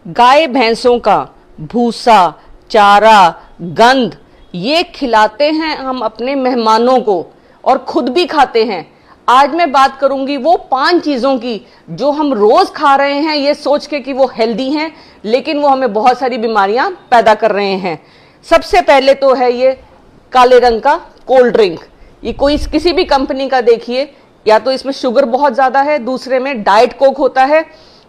गाय भैंसों का भूसा, चारा, गंध ये खिलाते हैं हम अपने मेहमानों को और खुद भी खाते हैं। आज मैं बात करूंगी वो 5 चीजों की जो हम रोज खा रहे हैं ये सोच के कि वो हेल्दी हैं, लेकिन वो हमें बहुत सारी बीमारियां पैदा कर रहे हैं। सबसे पहले तो है ये काले रंग का कोल्ड ड्रिंक। ये कोई किसी भी कंपनी का देखिए, या तो इसमें शुगर बहुत ज्यादा है, दूसरे में डाइट कोक होता है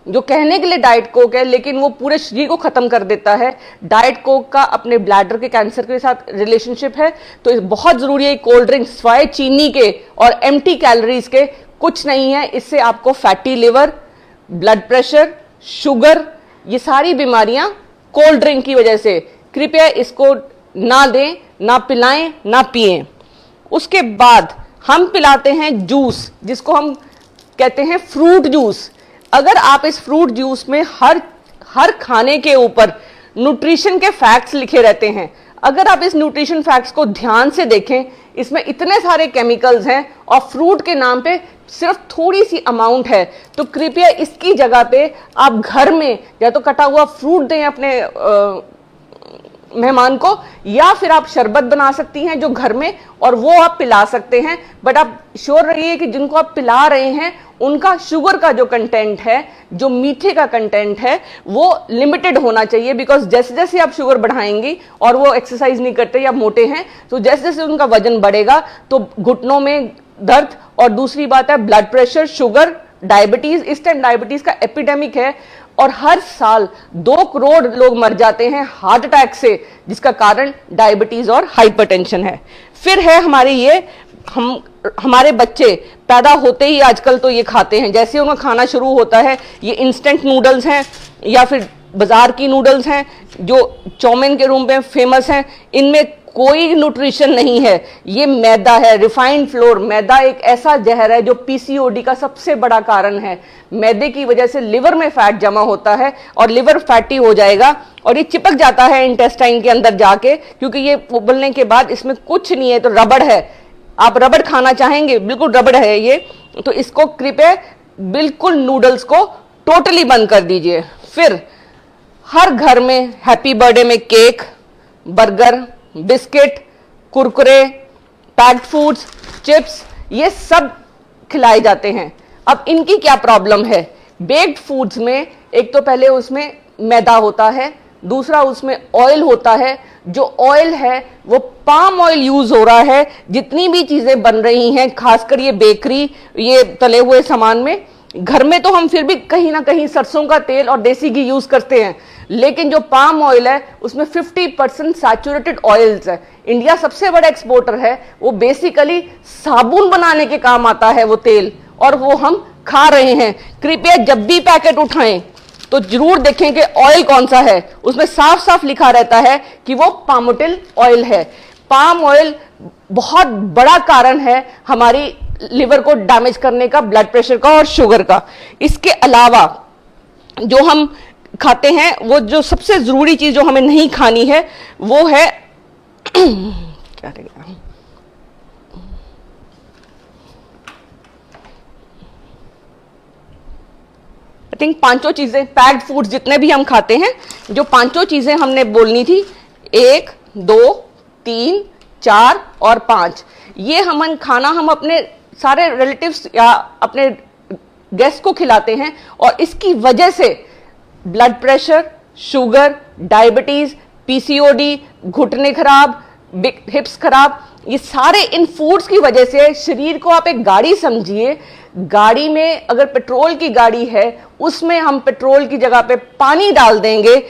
जो कहने के लिए डाइट कोक है लेकिन वो पूरे शरीर को खत्म कर देता है। डाइट कोक का अपने ब्लैडर के कैंसर के साथ रिलेशनशिप है, तो बहुत जरूरी है कोल्ड ड्रिंक स्वाय चीनी के और एम्प्टी कैलोरीज के कुछ नहीं है। इससे आपको fatty liver, blood pressure, sugar, ये सारी बीमारियां कोल्ड ड्रिंक की वजह से। कृपया इसको ना दें, ना पिलाएं, ना पिएं। उसके बाद हम पिलाते हैं जूस, जिसको हम कहते हैं फ्रूट जूस। अगर आप इस फ्रूट जूस में हर खाने के ऊपर न्यूट्रिशन के फैक्ट्स लिखे रहते हैं, अगर आप इस न्यूट्रिशन फैक्ट्स को ध्यान से देखें, इसमें इतने सारे केमिकल्स हैं और फ्रूट के नाम पे सिर्फ थोड़ी सी अमाउंट है, तो कृपया इसकी जगह पे आप घर में या तो कटा हुआ फ्रूट दें अपने मेहमान को, या फिर आप शरबत बना सकती हैं जो घर में और वो आप पिला सकते हैं। बट आप श्योर रहिए कि जिनको आप पिला रहे हैं उनका शुगर का जो कंटेंट है, जो मीठे का कंटेंट है, वो लिमिटेड होना चाहिए। बिकॉज जैसे जैसे आप शुगर बढ़ाएंगी और वो एक्सरसाइज नहीं करते या मोटे हैं, तो जैसे जैसे उनका वजन बढ़ेगा तो घुटनों में दर्द, और दूसरी बात है ब्लड प्रेशर, शुगर, डायबिटीज। इस टाइम डायबिटीज का एपिडेमिक है और हर साल 2 करोड़ लोग मर जाते हैं हार्ट अटैक से, जिसका कारण डायबिटीज और हाइपरटेंशन है। फिर है हमारे बच्चे पैदा होते ही आजकल तो ये खाते हैं, जैसे उनका खाना शुरू होता है ये इंस्टेंट नूडल्स हैं या फिर बाजार की नूडल्स हैं जो चाउमीन के रूप में फेमस हैं। इनमें कोई न्यूट्रिशन नहीं है, ये मैदा है, रिफाइंड फ्लोर। मैदा एक ऐसा जहर है जो पीसीओडी का सबसे बड़ा कारण है। मैदे की वजह से लिवर में फैट जमा होता है और लिवर फैटी हो जाएगा और ये चिपक जाता है इंटेस्टाइन के अंदर जाके, क्योंकि ये उबलने के बाद इसमें कुछ नहीं है, तो रबड़ है। आप रबड़ खाना चाहेंगे, बिल्कुल रबड़ है ये, तो इसको कृपया बिल्कुल नूडल्स को टोटली बंद कर दीजिए। फिर हर घर में हैप्पी बर्थडे में cake, burger, biscuit, Kurkure, packed foods, chips, ये सब खिलाए जाते हैं। अब इनकी क्या प्रॉब्लम है? बेक्ड फूड्स में एक तो पहले उसमें मैदा होता है, दूसरा उसमें ऑयल होता है। जो ऑयल है वो पाम ऑयल यूज हो रहा है। जितनी भी चीजें बन रही हैं, खासकर ये बेकरी, ये तले हुए सामान में, घर में तो हम फिर भी कहीं ना कहीं सरसों का तेल और देसी घी यूज करते हैं, लेकिन जो पाम ऑयल है उसमें 50% सैचुरेटेड ऑयल्स है। इंडिया सबसे बड़ा एक्सपोर्टर है, वो बेसिकली साबुन बनाने के काम आता है वो तेल, और वो हम खा रहे हैं। कृपया जब भी पैकेट उठाएं तो जरूर देखें कि ऑयल कौन सा है। उसमें साफ साफ लिखा रहता है कि वो पामोटिल ऑयल है। पाम ऑयल बहुत बड़ा कारण है हमारी लिवर को डैमेज करने का, ब्लड प्रेशर का और शुगर का। इसके अलावा जो हम खाते हैं, वो जो सबसे जरूरी चीज जो हमें नहीं खानी है वो है क्या रहेगा, आई थिंक 5 चीजें, पैक्ड फूड्स जितने भी हम खाते हैं, जो 5 चीजें हमने बोलनी थी, 1, 2, 3, 4 और 5, ये हम अपने सारे रिलेटिव्स या अपने गेस्ट को खिलाते हैं और इसकी वजह से blood pressure, sugar, diabetes, PCOD, घुटने खराब, हिप्स खराब, ये सारे इन फूड्स की वजह से। शरीर को आप एक गाड़ी समझिए, गाड़ी में अगर पेट्रोल की गाड़ी है, उसमें हम पेट्रोल की जगह पे पानी डाल देंगे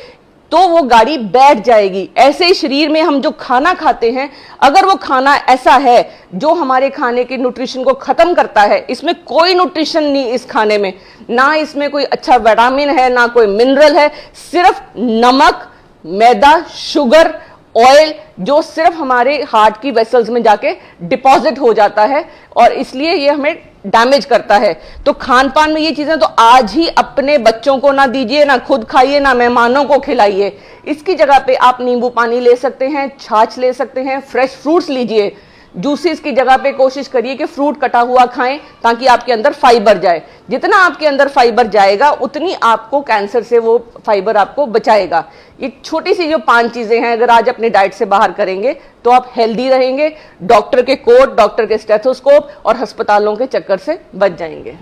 तो वो गाड़ी बैठ जाएगी। ऐसे ही शरीर में हम जो खाना खाते हैं, अगर वो खाना ऐसा है जो हमारे खाने के न्यूट्रिशन को खत्म करता है, इसमें कोई न्यूट्रिशन नहीं इस खाने में, ना इसमें कोई अच्छा विटामिन है, ना कोई मिनरल है, सिर्फ नमक, मैदा, शुगर, ऑयल, जो सिर्फ हमारे हार्ट की वेसल्स में जाके डिपॉजिट हो जाता है और इसलिए ये हमें डैमेज करता है। तो खान पान में ये चीजें तो आज ही अपने बच्चों को ना दीजिए, ना खुद खाइए, ना मेहमानों को खिलाइए। इसकी जगह पे आप नींबू पानी ले सकते हैं, छाछ ले सकते हैं, फ्रेश फ्रूट्स लीजिए। जूसेस की जगह पे कोशिश करिए कि फ्रूट कटा हुआ खाएं ताकि आपके अंदर फाइबर जाए। जितना आपके अंदर फाइबर जाएगा उतनी आपको कैंसर से वो फाइबर आपको बचाएगा। ये छोटी सी जो 5 चीजें हैं अगर आज अपने डाइट से बाहर करेंगे तो आप हेल्दी रहेंगे, डॉक्टर के कोट, डॉक्टर के स्टेथोस्कोप और अस्पतालों के चक्कर से बच जाएंगे।